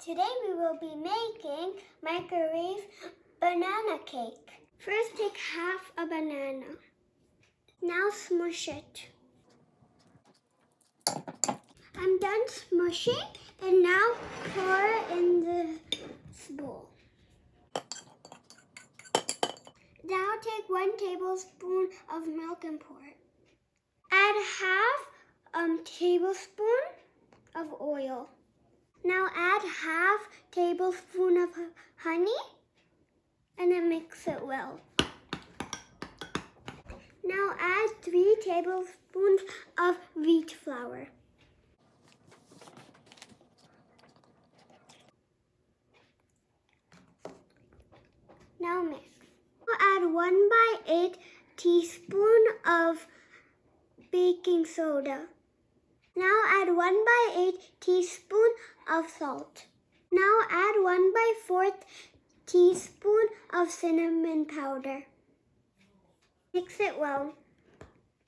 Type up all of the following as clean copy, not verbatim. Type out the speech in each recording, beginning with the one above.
Today we will be making microwave banana cake. First take half a banana. Now smush it. I'm done smushing and now pour in this bowl. Now take 1 tablespoon of milk and pour it. Add half tablespoon of oil. Now add half tablespoon of honey and then mix it well. Now add 3 tablespoons of wheat flour. Now mix. Now add 1/8 teaspoon of baking soda. Now add 1/8 teaspoon of salt. Now add 1/4 teaspoon of cinnamon powder. Mix it well.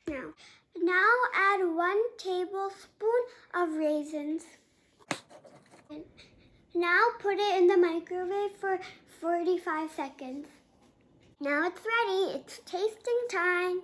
Now add 1 tablespoon of raisins. Now put it in the microwave for 45 seconds. Now it's ready. It's tasting time.